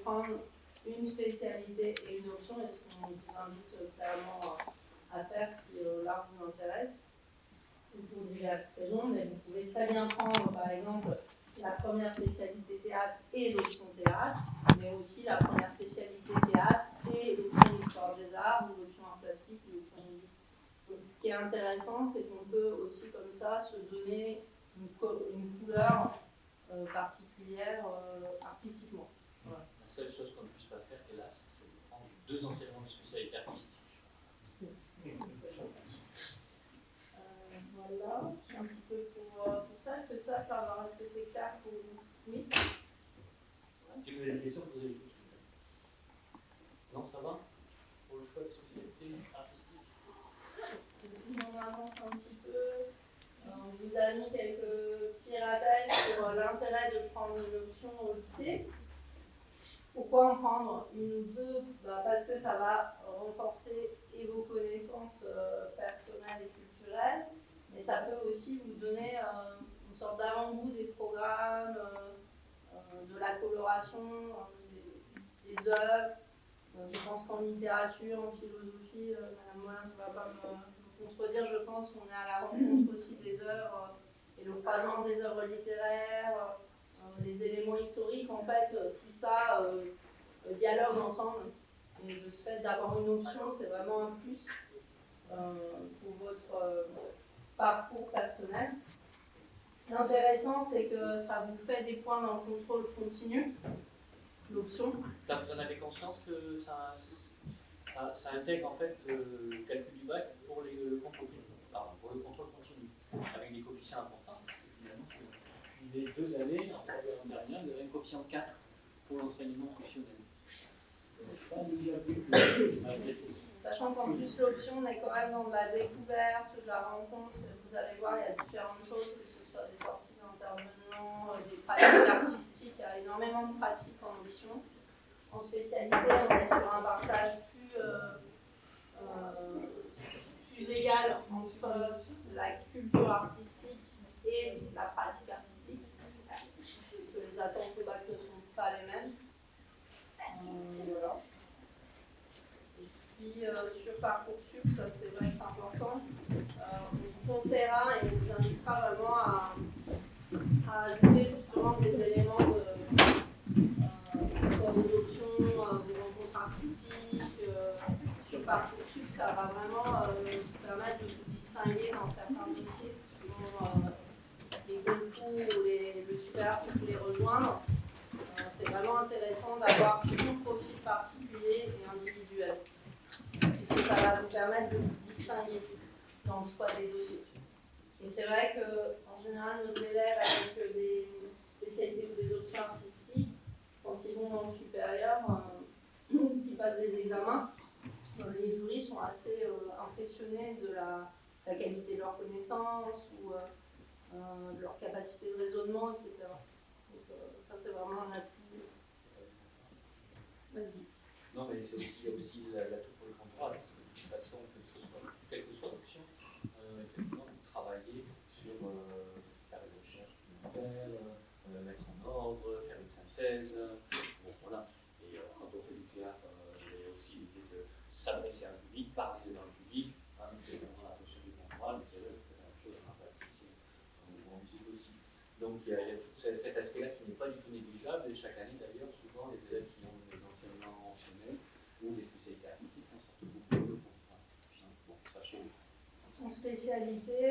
prendre une spécialité et une option, et ce qu'on vous invite clairement à faire si l'art vous intéresse, pour diverses raisons, mais vous pouvez très bien prendre par exemple la première spécialité théâtre et l'option théâtre, mais aussi la première spécialité théâtre et l'option histoire des arts, ou l'option art plastique, ou l'option musique. Donc ce qui est intéressant, c'est qu'on peut aussi comme ça se donner une couleur particulière artistiquement. Voilà. La seule chose qu'on ne puisse pas faire, hélas, c'est de prendre 2 enseignements de spécialité artistique. Voilà, un petit peu pour ça. Est-ce que ça va? Est-ce que c'est clair pour vous? Oui. Si vous avez des questions, posez les questions. Non, ça va? Pour le choix de spécialité artistique? On avance un petit peu. On vous a mis quelques petits rappels sur l'intérêt de prendre une option au lycée. Pourquoi en prendre une ou deux? Parce que ça va renforcer et vos connaissances personnelles et culturelles, mais ça peut aussi vous donner une sorte d'avant-goût des programmes, de la coloration, des œuvres. Je pense qu'en littérature, en philosophie, Madame Molin, ça ne va pas me contredire, je pense qu'on est à la rencontre aussi des œuvres et le croisement des œuvres littéraires, les éléments historiques, en fait, tout ça dialogue ensemble. Et de ce fait d'avoir une option, c'est vraiment un plus pour votre parcours personnel. Ce qui est intéressant, c'est que ça vous fait des points dans le contrôle continu, l'option. Ça, vous en avez conscience que ça intègre en fait le calcul du bac pour le contrôle continu, avec des coefficients importants. Finalement, depuis les 2 années, en troisième dernière, vous avez un coefficient 4 pour l'enseignement optionnel. Sachant qu'en plus l'option, on est quand même dans de la découverte, de la rencontre, vous allez voir, il y a différentes choses, que ce soit des sorties d'intervenants, des pratiques artistiques, il y a énormément de pratiques en option. En spécialité, on est sur un partage plus égal entre la culture artistique et la pratique artistique, puisque les attentes au bac ne sont pas les mêmes. Voilà. Et puis sur Parcoursup, ça c'est vrai que c'est important, on vous conseillera et on vous invitera vraiment à ajouter justement des éléments sur vos options, vos rencontres artistiques. Sur Parcoursup, ça va vraiment vous permettre de vous distinguer dans certains dossiers, selon les concours ou le supérieur que vous voulez rejoindre. C'est vraiment intéressant d'avoir son profil particulier et individuel, puisque ça va vous permettre de vous distinguer dans le choix des dossiers. Et c'est vrai qu'en général, nos élèves avec des spécialités ou des options artistiques, quand ils vont dans le supérieur, qui passent des examens, les jurys sont assez impressionnés de la qualité de leurs connaissances ou de leur capacité de raisonnement, etc. Donc ça, c'est vraiment un atout. Vas-y. Non, mais c'est aussi, il y a aussi l'atout pour le contrôle. De toute façon, quelle que soit l'option, effectivement, vous travaillez sur faire une recherche documentaire, mettre en ordre, faire une synthèse. Bon, voilà. Et quand on fait du théâtre, il y a aussi l'idée de s'adresser à un public, parler devant le public, c'est vraiment la fonction du contrôle, mais c'est vrai que c'est la même chose en plastique, en musique aussi. Donc il y a tout cet aspect-là qui n'est pas du tout négligeable, et chaque année d'ailleurs, souvent les élèves qui ont des enseignements optionnels ou des spécialités artistiques en sortent beaucoup de contrôle. Bon, sachez-le. En spécialité,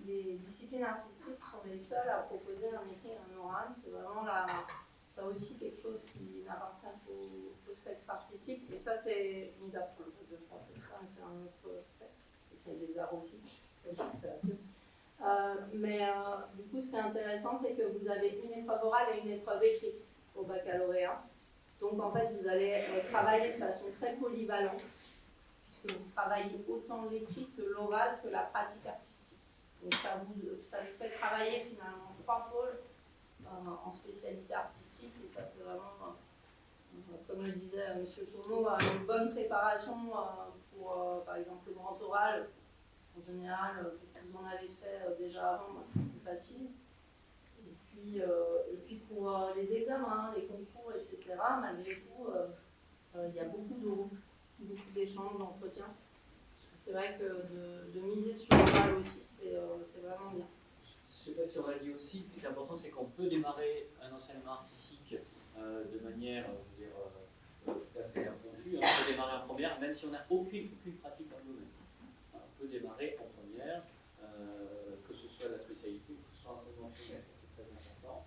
les disciplines artistiques sont les seules à proposer un écrit et un oral. C'est vraiment ça aussi quelque chose qui n'appartient qu'au spectre artistique. Et ça, c'est mis à part le de français, c'est un autre spectre. Et c'est des arts aussi, du coup, ce qui est intéressant, c'est que vous avez une épreuve orale et une épreuve écrite au baccalauréat. Donc, en fait, vous allez travailler de façon très polyvalente, puisque vous travaillez autant l'écrit que l'oral que la pratique artistique. Donc ça vous fait travailler finalement 3 pôles en spécialité artistique, et ça c'est vraiment, comme le disait M. Tourneau, une bonne préparation pour par exemple le grand oral. En général, vous en avez fait déjà avant, c'est plus facile. Et puis pour les examens, les concours, etc., ça, malgré tout, il y a beaucoup d'échanges, d'entretiens. C'est vrai que de miser sur l'oral aussi, c'est vraiment bien. Je ne sais pas si on l'a dit aussi, ce qui est important, c'est qu'on peut démarrer un enseignement artistique de manière tout à fait impromptue. On peut démarrer en première, même si on n'a aucune pratique dans le domaine. On peut démarrer en première, que ce soit la spécialité ou que ce soit l'enseignement primaire. C'est très important.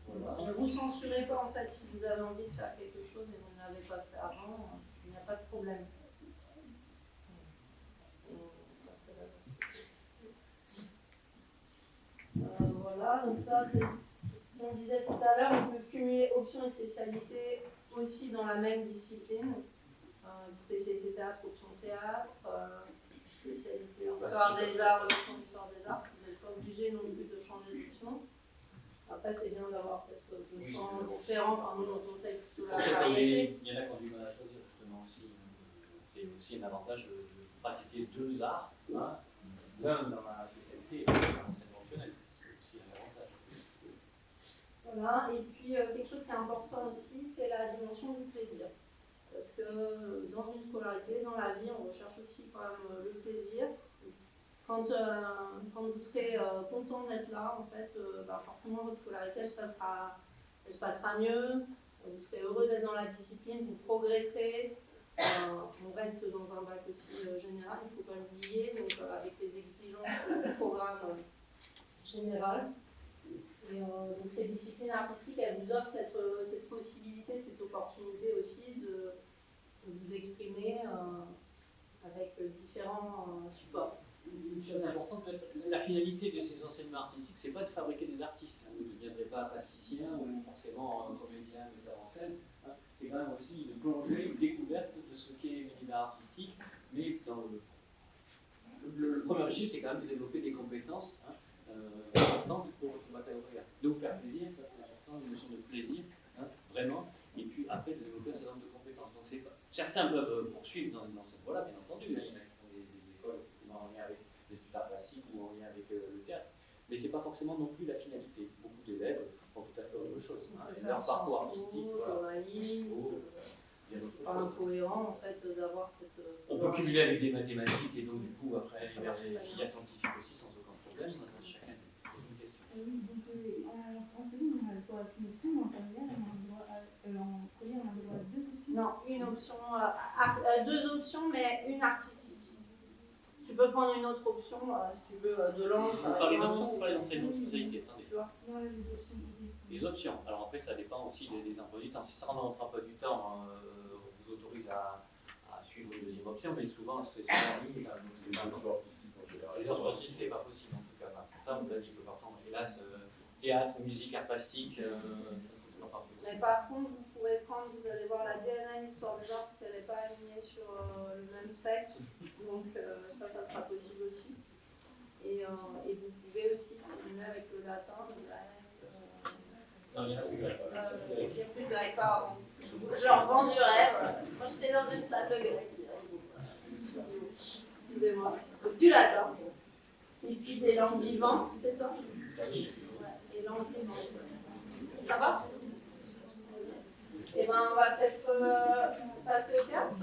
Voilà. Ne vous censurez pas en fait si vous avez envie de faire quelque chose et vous ne l'avez pas fait avant, il n'y a pas de problème. Voilà, donc ça c'est ce qu'on disait tout à l'heure, on peut cumuler options et spécialités aussi dans la même discipline. Spécialité théâtre, option théâtre, spécialité histoire des arts, option histoire des arts. Vous n'êtes pas obligé non plus de changer d'option. Après, c'est bien d'avoir peut-être deux champs différents. Enfin, nous, on conseille plutôt la variété. Il y en a qui ont du mal à choisir, justement, aussi. C'est aussi un avantage de pratiquer deux arts, hein, l'un dans la spécialité et l'autre dans l'enseignement optionnel. C'est aussi un avantage. Voilà, et puis quelque chose qui est important aussi, c'est la dimension du plaisir. Parce que dans une scolarité, dans la vie, on recherche aussi quand même le plaisir. Quand vous serez content d'être là, en fait, forcément votre scolarité elle se passera mieux, vous serez heureux d'être dans la discipline, vous progresserez. On reste dans un bac aussi général, il ne faut pas l'oublier, donc avec les exigences du programme général. Et donc ces disciplines artistiques, elles vous offrent cette possibilité, cette opportunité aussi de vous exprimer avec différents supports. Une chose importante, la finalité de ces enseignements artistiques, c'est pas de fabriquer des artistes. Vous ne deviendrez pas plasticien ou forcément comédien, metteur en scène. C'est quand même aussi une plongée, une découverte de ce qu'est l'univers artistique. Mais dans le premier objectif, c'est quand même de développer des compétences importantes pour votre baccalauréat. De vous faire plaisir, ça c'est important, une notion de plaisir, vraiment. Et puis après, de développer un certain nombre de compétences. Donc certains peuvent poursuivre dans cette voie-là, bien entendu. Il y en a qui font des écoles en lien avec des études d'art plastique ou en lien avec le théâtre. Mais ce n'est pas forcément non plus la finalité. Beaucoup d'élèves font tout à fait autre chose. Leur parcours artistique, c'est pas incohérent en fait d'avoir cette. On peut cumuler avec des mathématiques et donc du coup après vers des filières scientifiques aussi sans aucun problème. Chacun une question. Oui, donc en seconde on a le droit à une option, en première en première on a le droit à deux options. Non, une option, deux options mais une artistique. Tu peux prendre une autre option si tu veux de langue. Vous parlez d'options ou parlez d'enseignement de spécialité? Non, les options. Les options. Alors après, ça dépend aussi des emplois du temps. Si ça rentre dans votre emploi du temps, on vous autorise à suivre une deuxième option, mais souvent c'est sur la ligne. Les heures sportives, c'est pas possible en tout cas. Ça, on vous a dit, peut pas prendre. Hélas, théâtre, musique, art plastique, ça sera pas possible. Mais par contre, vous pouvez prendre, vous allez voir la DNM Histoire des Arts, parce qu'elle n'est pas alignée sur le même spectre. Donc ça sera possible aussi. Et vous pouvez aussi continuer avec le latin, le grec. Non, il n'y en a plus de grec. Il n'y a plus de grec, pardon. Je leur vends du rêve. Moi, j'étais dans une salle de grec. Excusez-moi. Donc, du latin. Et puis des langues vivantes, c'est ça? Oui. Ouais, et langues vivantes. Ça va? Eh bien, on va peut-être passer au théâtre.